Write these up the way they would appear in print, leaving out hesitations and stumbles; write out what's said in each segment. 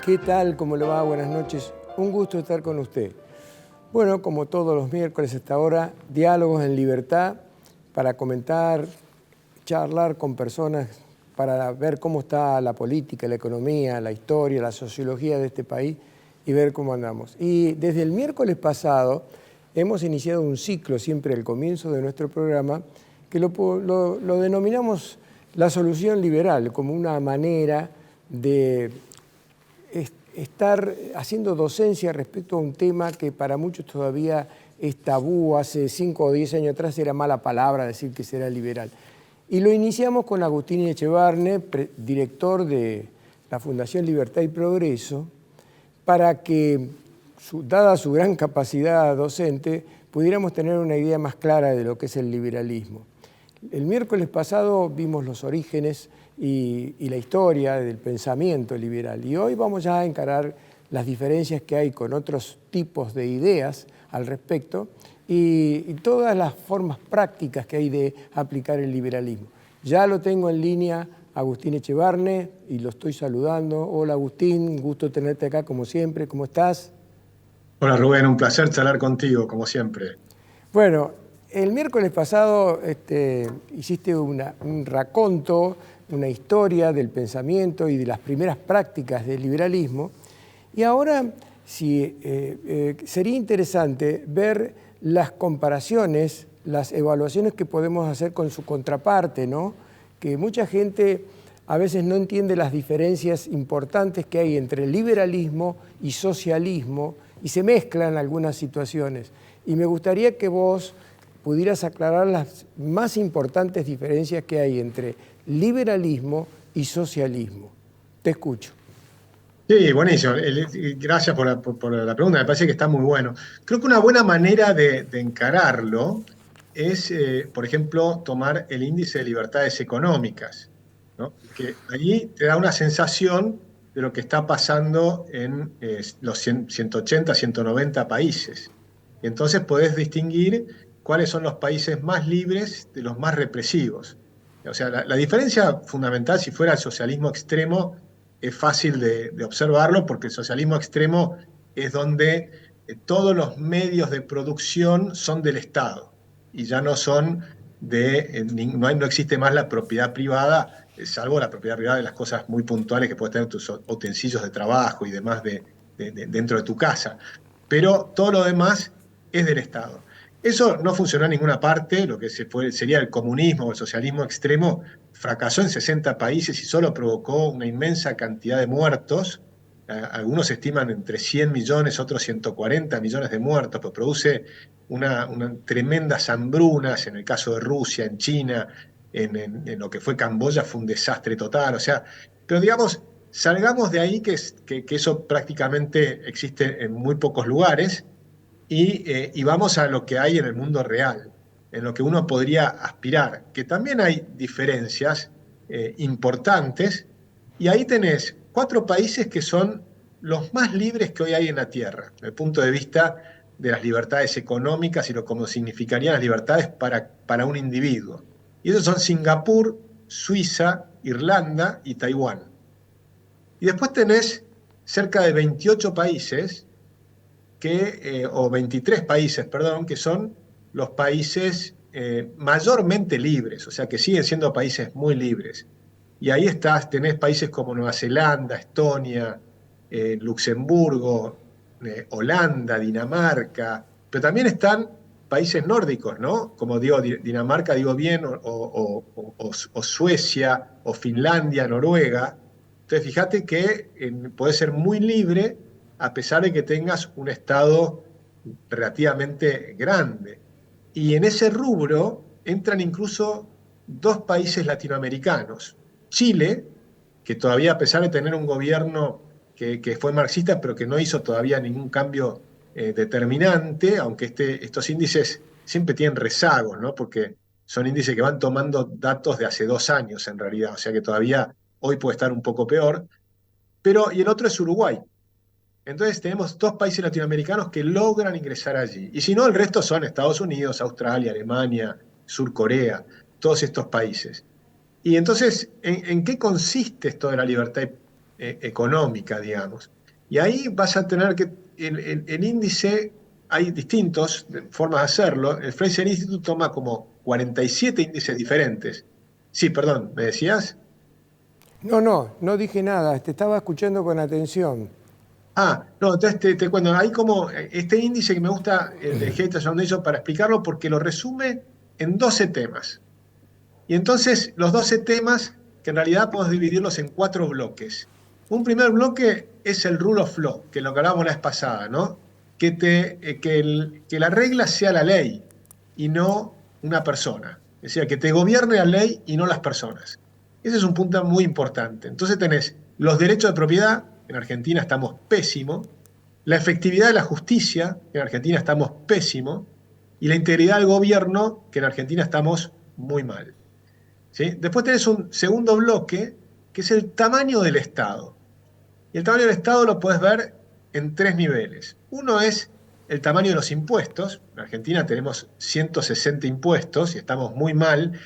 ¿Qué tal? ¿Cómo le va? Buenas noches. Un gusto estar con usted. Bueno, como todos los miércoles hasta ahora, diálogos en libertad para comentar, charlar con personas para ver cómo está la política, la economía, la historia, la sociología de este país y ver cómo andamos. Y desde el miércoles pasado hemos iniciado un ciclo, siempre al comienzo de nuestro programa, que lo denominamos la solución liberal, como una manera de estar haciendo docencia respecto a un tema que para muchos todavía es tabú. Hace 5 o 10 años atrás era mala palabra decir que será liberal. Y lo iniciamos con Agustín Echevarne, director de la Fundación Libertad y Progreso, para que, dada su gran capacidad docente, pudiéramos tener una idea más clara de lo que es el liberalismo. El miércoles pasado vimos los orígenes y la historia del pensamiento liberal. Y hoy vamos ya a encarar las diferencias que hay con otros tipos de ideas al respecto y todas las formas prácticas que hay de aplicar el liberalismo. Ya lo tengo en línea, Agustín Echevarne, y lo estoy saludando. Hola Agustín, gusto tenerte acá como siempre. ¿Cómo estás? Hola Rubén, un placer charlar contigo, como siempre. Bueno, el miércoles pasado hiciste un raconto, una historia del pensamiento y de las primeras prácticas del liberalismo. Y ahora sería interesante ver las comparaciones, las evaluaciones que podemos hacer con su contraparte, ¿no? Que mucha gente a veces no entiende las diferencias importantes que hay entre liberalismo y socialismo y se mezclan algunas situaciones. Y me gustaría que vos pudieras aclarar las más importantes diferencias que hay entre liberalismo y socialismo. Te escucho. Sí, buenísimo. Gracias por la pregunta, me parece que está muy bueno. Creo que una buena manera de encararlo es, por ejemplo, tomar el índice de libertades económicas, ¿no? Que allí te da una sensación de lo que está pasando en los 180, 190 países. Y entonces podés distinguir cuáles son los países más libres de los más represivos. O sea, la diferencia fundamental, si fuera el socialismo extremo, es fácil de observarlo porque el socialismo extremo es donde todos los medios de producción son del Estado y ya no son no existe más la propiedad privada, salvo la propiedad privada de las cosas muy puntuales que puedes tener tus utensilios de trabajo y demás dentro de tu casa. Pero todo lo demás es del Estado. Eso no funcionó en ninguna parte, lo que sería el comunismo o el socialismo extremo fracasó en 60 países y solo provocó una inmensa cantidad de muertos. Algunos estiman entre 100 millones, otros 140 millones de muertos, pues produce una tremendas hambrunas, en el caso de Rusia, en China, en lo que fue Camboya fue un desastre total. O sea, pero digamos, salgamos de ahí que eso prácticamente existe en muy pocos lugares y vamos a lo que hay en el mundo real, en lo que uno podría aspirar, que también hay diferencias importantes, y ahí tenés 4 países que son los más libres que hoy hay en la Tierra, desde el punto de vista de las libertades económicas y lo como significarían las libertades para un individuo. Y esos son Singapur, Suiza, Irlanda y Taiwán. Y después tenés cerca de 28 países o 23 países, perdón, que son los países mayormente libres, o sea que siguen siendo países muy libres. Y ahí tenés países como Nueva Zelanda, Estonia, Luxemburgo, Holanda, Dinamarca, pero también están países nórdicos, ¿no? Como digo, Dinamarca, digo bien, o Suecia, o Finlandia, Noruega. Entonces, fíjate que puede ser muy libre a pesar de que tengas un Estado relativamente grande. Y en ese rubro entran incluso 2 países latinoamericanos. Chile, que todavía a pesar de tener un gobierno que fue marxista, pero que no hizo todavía ningún cambio determinante, aunque estos índices siempre tienen rezagos, ¿no? Porque son índices que van tomando datos de hace 2 años en realidad, o sea que todavía hoy puede estar un poco peor. Y el otro es Uruguay. Entonces tenemos 2 países latinoamericanos que logran ingresar allí. Y si no, el resto son Estados Unidos, Australia, Alemania, Sur Corea, todos estos países. Y entonces, ¿en qué consiste esto de la libertad económica, digamos. Y ahí vas a tener que, el índice, hay distintas formas de hacerlo. El Fraser Institute toma como 47 índices diferentes. Sí, perdón, ¿me decías? No dije nada, te estaba escuchando con atención. No, entonces te cuento, hay como este índice que me gusta, el de Heritage Foundation, para explicarlo porque lo resume en 12 temas. Y entonces los 12 temas, que en realidad podemos dividirlos en 4 bloques. Un primer bloque es el rule of law, que es lo que hablábamos la vez pasada, ¿no? Que la regla sea la ley y no una persona. Es decir, que te gobierne la ley y no las personas. Ese es un punto muy importante. Entonces tenés los derechos de propiedad, en Argentina estamos pésimo, la efectividad de la justicia, que en Argentina estamos pésimo, y la integridad del gobierno, que en Argentina estamos muy mal. ¿Sí? Después tenés un segundo bloque, que es el tamaño del Estado. Y el tamaño del Estado lo puedes ver en 3 niveles. Uno es el tamaño de los impuestos. En Argentina tenemos 160 impuestos y estamos muy mal.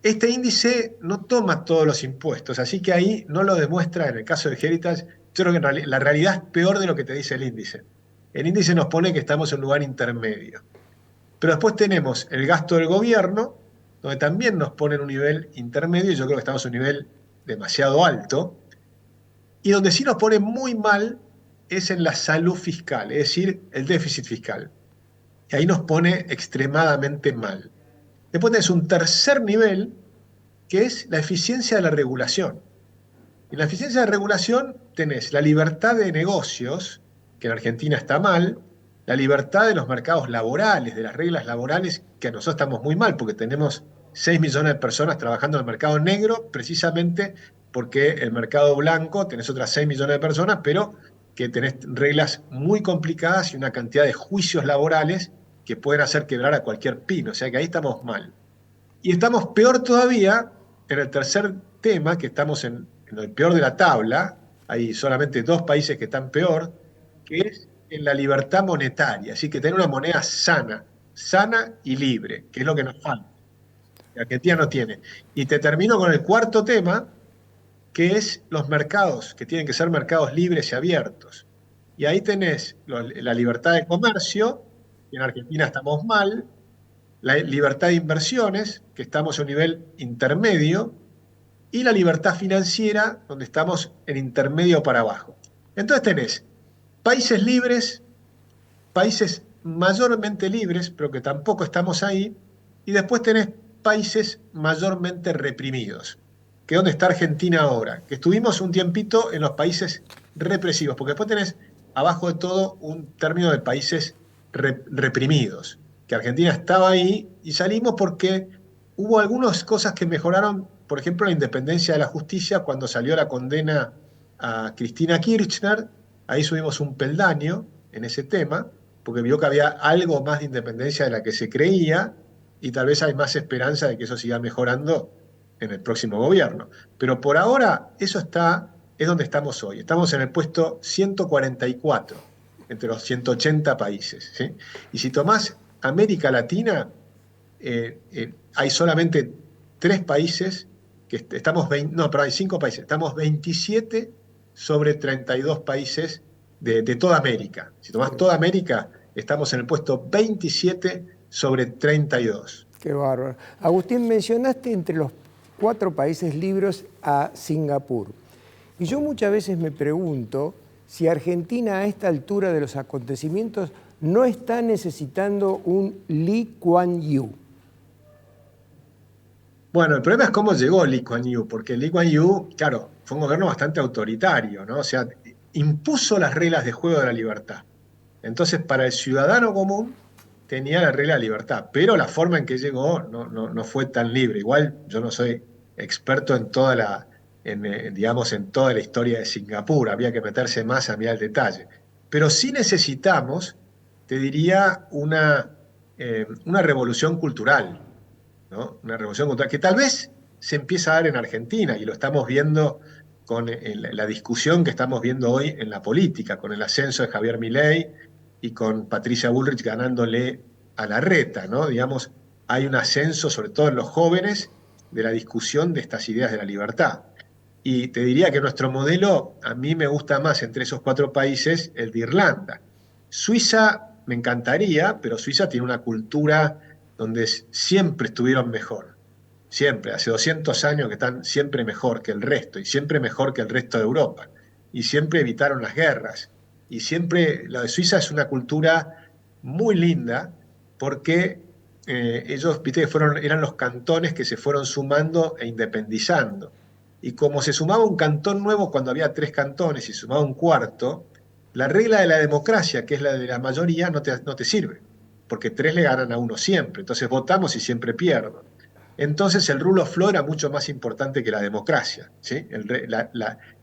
Este índice no toma todos los impuestos, así que ahí no lo demuestra en el caso de Heritage. Yo creo que la realidad es peor de lo que te dice el índice. El índice nos pone que estamos en un lugar intermedio. Pero después tenemos el gasto del gobierno, donde también nos pone en un nivel intermedio, y yo creo que estamos en un nivel demasiado alto, y donde sí nos pone muy mal es en la salud fiscal, es decir, el déficit fiscal. Y ahí nos pone extremadamente mal. Después tenés un tercer nivel, que es la eficiencia de la regulación. En la eficiencia de regulación tenés la libertad de negocios, que en Argentina está mal, la libertad de los mercados laborales, de las reglas laborales, que a nosotros estamos muy mal, porque tenemos 6 millones de personas trabajando en el mercado negro, precisamente porque el mercado blanco tenés otras 6 millones de personas, pero que tenés reglas muy complicadas y una cantidad de juicios laborales que pueden hacer quebrar a cualquier pyme, o sea que ahí estamos mal. Y estamos peor todavía en el tercer tema, que estamos en el peor de la tabla, hay solamente 2 países que están peor, que es en la libertad monetaria, así que tener una moneda sana, sana y libre, que es lo que nos falta. La Argentina no tiene. Y te termino con el cuarto tema, que es los mercados, que tienen que ser mercados libres y abiertos. Y ahí tenés la libertad de comercio, que en Argentina estamos mal, la libertad de inversiones, que estamos a un nivel intermedio, y la libertad financiera, donde estamos en intermedio para abajo. Entonces tenés países libres, países mayormente libres, pero que tampoco estamos ahí, y después tenés países mayormente reprimidos, que es donde está Argentina ahora, que estuvimos un tiempito en los países represivos, porque después tenés abajo de todo un término de países reprimidos, que Argentina estaba ahí y salimos porque hubo algunas cosas que mejoraron, por ejemplo, la independencia de la justicia cuando salió la condena a Cristina Kirchner, ahí subimos un peldaño en ese tema, porque vio que había algo más de independencia de la que se creía y tal vez hay más esperanza de que eso siga mejorando en el próximo gobierno. Pero por ahora eso es donde estamos hoy. Estamos en el puesto 144 entre los 180 países. ¿Sí? Y si tomás América Latina, hay solamente 3 países que estamos, no, pero hay 5 países, estamos 27 sobre 32 países de toda América. Si tomás toda América, estamos en el puesto 27 sobre 32. Qué bárbaro. Agustín, mencionaste entre los 4 países libres a Singapur. Y yo muchas veces me pregunto si Argentina a esta altura de los acontecimientos no está necesitando un Lee Kuan Yew. Bueno, el problema es cómo llegó Lee Kuan Yew, porque Lee Kuan Yew, claro, fue un gobierno bastante autoritario, ¿no? O sea, impuso las reglas de juego de la libertad. Entonces, para el ciudadano común tenía la regla de libertad, pero la forma en que llegó no fue tan libre. Igual yo no soy experto en toda digamos, en toda la historia de Singapur, había que meterse más a mirar el detalle. Pero sí necesitamos, te diría, una revolución cultural, ¿no? Una revolución cultural que tal vez se empieza a dar en Argentina y lo estamos viendo con la discusión que estamos viendo hoy en la política, con el ascenso de Javier Milei y con Patricia Bullrich ganándole a Larreta, ¿no? Digamos, hay un ascenso, sobre todo en los jóvenes, de la discusión de estas ideas de la libertad. Y te diría que nuestro modelo, a mí me gusta más entre esos 4 países el de Irlanda. Suiza me encantaría, pero Suiza tiene una cultura donde siempre estuvieron mejor. Siempre, hace 200 años que están siempre mejor que el resto, y siempre mejor que el resto de Europa. Y siempre evitaron las guerras. Y siempre, lo de Suiza es una cultura muy linda, porque ellos, viste, que eran los cantones que se fueron sumando e independizando. Y como se sumaba un cantón nuevo cuando había 3 cantones y se sumaba un cuarto, la regla de la democracia, que es la de la mayoría, no te sirve, porque 3 le ganan a uno siempre. Entonces votamos y siempre pierdo. Entonces el rule of law era mucho más importante que la democracia, ¿sí?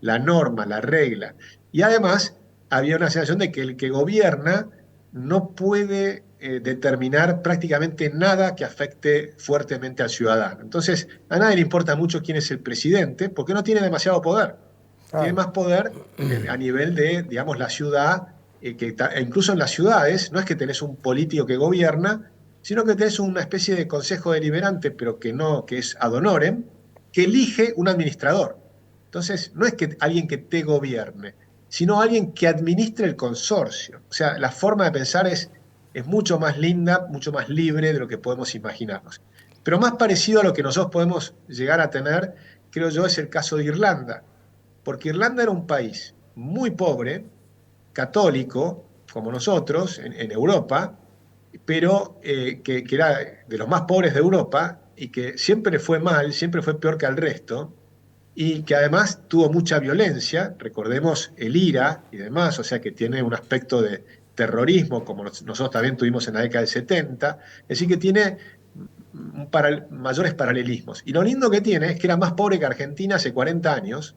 La norma, la regla. Y además había una sensación de que el que gobierna no puede determinar prácticamente nada que afecte fuertemente al ciudadano. Entonces, a nadie le importa mucho quién es el presidente, porque no tiene demasiado poder. Tiene Claro. más poder a nivel de, digamos, la ciudad, e incluso en las ciudades, no es que tenés un político que gobierna, sino que tenés una especie de consejo deliberante, pero que no, que es ad honorem, que elige un administrador. Entonces, no es que alguien que te gobierne, sino alguien que administre el consorcio. O sea, la forma de pensar es mucho más linda, mucho más libre de lo que podemos imaginarnos. Pero más parecido a lo que nosotros podemos llegar a tener, creo yo, es el caso de Irlanda, porque Irlanda era un país muy pobre, católico, como nosotros, en Europa, pero que era de los más pobres de Europa y que siempre le fue mal, siempre fue peor que al resto, y que además tuvo mucha violencia, recordemos el IRA y demás, o sea que tiene un aspecto de terrorismo, como nosotros también tuvimos en la década del 70, es decir, que tiene mayores paralelismos. Y lo lindo que tiene es que era más pobre que Argentina hace 40 años,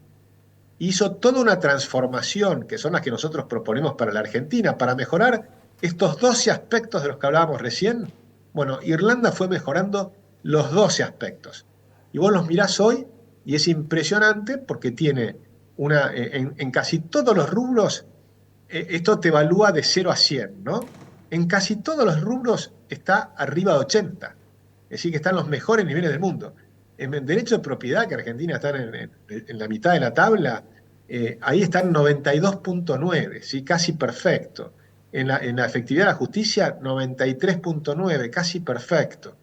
hizo toda una transformación, que son las que nosotros proponemos para la Argentina, para mejorar estos 12 aspectos de los que hablábamos recién. Bueno, Irlanda fue mejorando los 12 aspectos. Y vos los mirás hoy y es impresionante porque tiene en casi todos los rubros, esto te evalúa de 0 a 100, ¿no? En casi todos los rubros está arriba de 80. Es decir, que están los mejores niveles del mundo. En derecho de propiedad, que Argentina está en la mitad de la tabla, ahí están 92,9, ¿sí? Casi perfecto. En la efectividad de la justicia, 93,9, casi perfecto.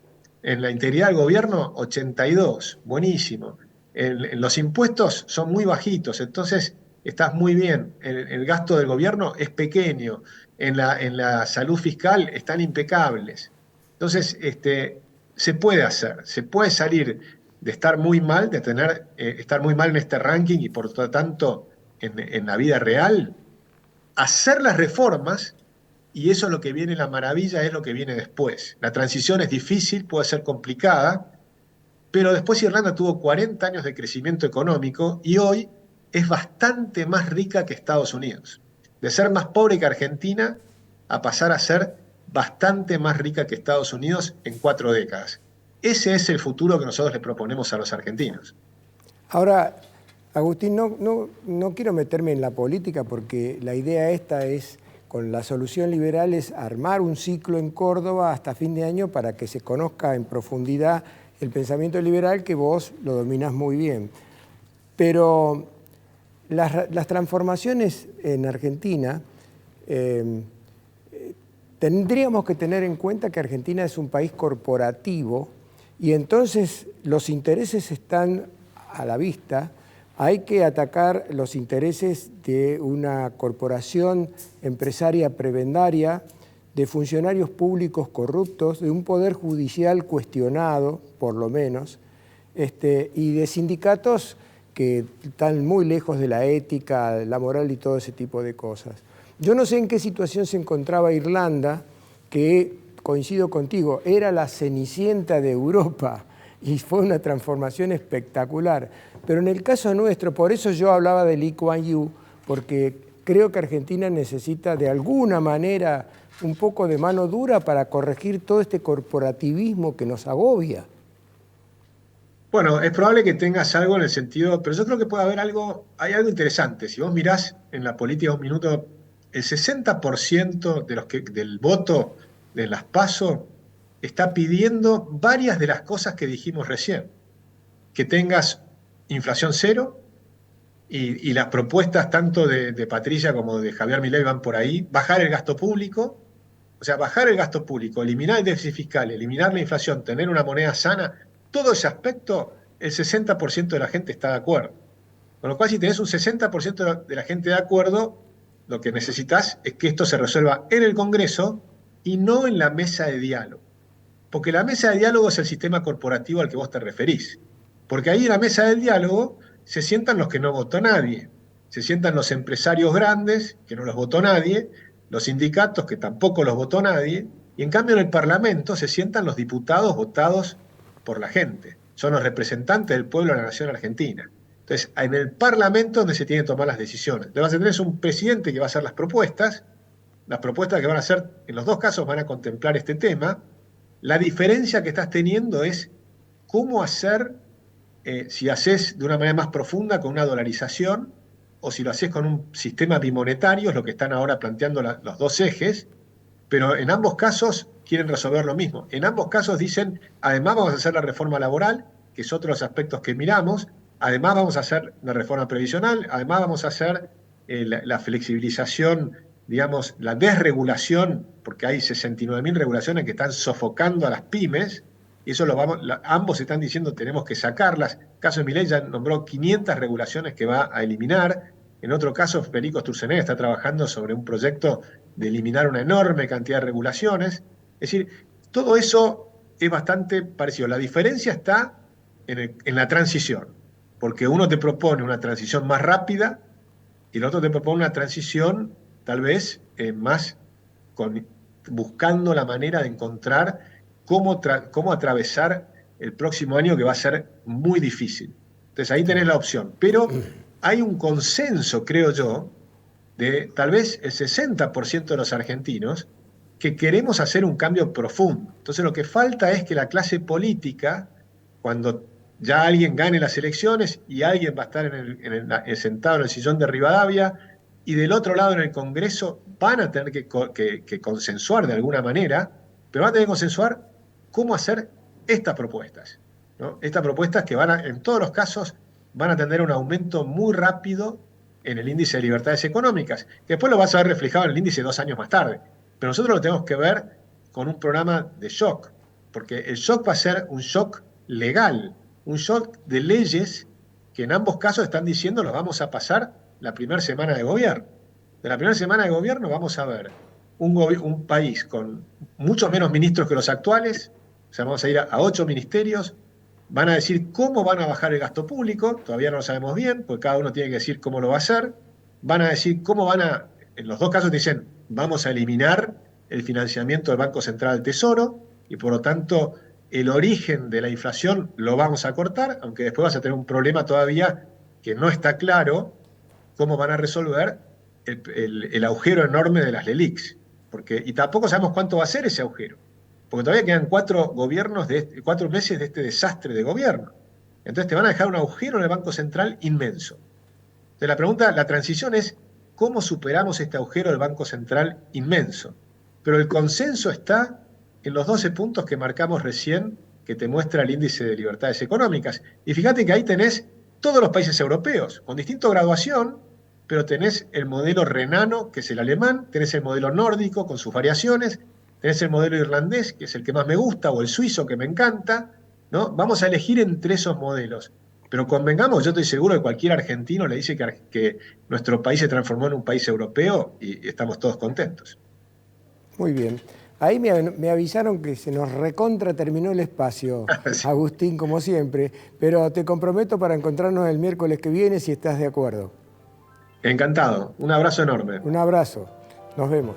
En la integridad del gobierno, 82, buenísimo. En los impuestos son muy bajitos, entonces estás muy bien. El gasto del gobierno es pequeño. En la salud fiscal están impecables. Entonces, se puede hacer, se puede salir de estar muy mal, de estar muy mal en este ranking y por lo tanto en la vida real, hacer las reformas, y eso es lo que viene, la maravilla es lo que viene después. La transición es difícil, puede ser complicada, pero después Irlanda tuvo 40 años de crecimiento económico y hoy es bastante más rica que Estados Unidos. De ser más pobre que Argentina a pasar a ser bastante más rica que Estados Unidos en 4 décadas. Ese es el futuro que nosotros le proponemos a los argentinos. Ahora, Agustín, no quiero meterme en la política porque la idea esta es, con la solución liberal, es armar un ciclo en Córdoba hasta fin de año para que se conozca en profundidad el pensamiento liberal, que vos lo dominás muy bien. Pero las transformaciones en Argentina, tendríamos que tener en cuenta que Argentina es un país corporativo y entonces los intereses están a la vista. Hay que atacar los intereses de una corporación empresaria prebendaria, de funcionarios públicos corruptos, de un poder judicial cuestionado, por lo menos, y de sindicatos que están muy lejos de la ética, la moral y todo ese tipo de cosas. Yo no sé en qué situación se encontraba Irlanda, que, coincido contigo, era la Cenicienta de Europa y fue una transformación espectacular. Pero en el caso nuestro, por eso yo hablaba de Lee Kuan Yew, porque creo que Argentina necesita de alguna manera un poco de mano dura para corregir todo este corporativismo que nos agobia. Bueno, es probable que tengas algo en el sentido, pero yo creo que puede haber algo, hay algo interesante. Si vos mirás en la política un minuto, el 60% del voto de las PASO está pidiendo varias de las cosas que dijimos recién. Que tengas inflación cero, y las propuestas tanto de Patricia como de Javier Milei van por ahí, bajar el gasto público, o sea, bajar el gasto público, eliminar el déficit fiscal, eliminar la inflación, tener una moneda sana, todo ese aspecto, el 60% de la gente está de acuerdo. Con lo cual, si tenés un 60% de la gente de acuerdo, lo que necesitas es que esto se resuelva en el Congreso y no en la mesa de diálogo. Porque la mesa de diálogo es el sistema corporativo al que vos te referís. Porque ahí en la mesa del diálogo se sientan los que no votó nadie. Se sientan los empresarios grandes, que no los votó nadie, los sindicatos, que tampoco los votó nadie, y en cambio en el Parlamento se sientan los diputados votados por la gente. Son los representantes del pueblo de la nación argentina. Entonces, en el Parlamento es donde se tienen que tomar las decisiones. Además, tenés un presidente que va a hacer las propuestas que van a hacer, en los dos casos van a contemplar este tema. La diferencia que estás teniendo es cómo hacer, si haces de una manera más profunda con una dolarización, o si lo haces con un sistema bimonetario, es lo que están ahora planteando los dos ejes, pero en ambos casos quieren resolver lo mismo. En ambos casos dicen, además vamos a hacer la reforma laboral, que es otro de los aspectos que miramos, además vamos a hacer la reforma previsional, además vamos a hacer la flexibilización, digamos, la desregulación, porque hay 69.000 regulaciones que están sofocando a las pymes, y eso ambos están diciendo tenemos que sacarlas. En el caso de Milei ya nombró 500 regulaciones que va a eliminar. En otro caso, Federico Sturzenegger está trabajando sobre un proyecto de eliminar una enorme cantidad de regulaciones. Es decir, todo eso es bastante parecido. La diferencia está en la transición, porque uno te propone una transición más rápida y el otro te propone una transición tal vez más buscando la manera de encontrar cómo atravesar el próximo año, que va a ser muy difícil. Entonces ahí tenés la opción. Pero hay un consenso, creo yo, de tal vez el 60% de los argentinos que queremos hacer un cambio profundo. Entonces lo que falta es que la clase política, cuando ya alguien gane las elecciones y alguien va a estar sentado en el sillón de Rivadavia, y del otro lado en el Congreso van a tener que consensuar de alguna manera, pero van a tener que consensuar cómo hacer estas propuestas, ¿no? Estas propuestas que en todos los casos, van a tener un aumento muy rápido en el índice de libertades económicas, que después lo vas a ver reflejado en el índice 2 años más tarde. Pero nosotros lo tenemos que ver con un programa de shock, porque el shock va a ser un shock legal, un shock de leyes que en ambos casos están diciendo los vamos a pasar la primera semana de gobierno. De la primera semana de gobierno vamos a ver un país con muchos menos ministros que los actuales, o sea, vamos a ir a 8 ministerios, van a decir cómo van a bajar el gasto público, todavía no lo sabemos bien, porque cada uno tiene que decir cómo lo va a hacer, van a decir cómo en los dos casos dicen, vamos a eliminar el financiamiento del Banco Central del Tesoro, y por lo tanto el origen de la inflación lo vamos a cortar, aunque después vas a tener un problema todavía que no está claro cómo van a resolver el agujero enorme de las LELIQs. Y tampoco sabemos cuánto va a ser ese agujero, porque todavía quedan 4 meses de este desastre de gobierno. Entonces te van a dejar un agujero en el Banco Central inmenso. Entonces la transición es cómo superamos este agujero del Banco Central inmenso. Pero el consenso está en los 12 puntos que marcamos recién, que te muestra el índice de libertades económicas. Y fíjate que ahí tenés todos los países europeos, con distinta graduación, pero tenés el modelo renano, que es el alemán, tenés el modelo nórdico con sus variaciones, tenés el modelo irlandés, que es el que más me gusta, o el suizo, que me encanta, ¿no? Vamos a elegir entre esos modelos. Pero convengamos, yo estoy seguro que cualquier argentino le dice que nuestro país se transformó en un país europeo y estamos todos contentos. Muy bien. Ahí me avisaron que se nos recontra terminó el espacio, sí. Agustín, como siempre, pero te comprometo para encontrarnos el miércoles que viene si estás de acuerdo. Encantado. Un abrazo enorme. Un abrazo. Nos vemos.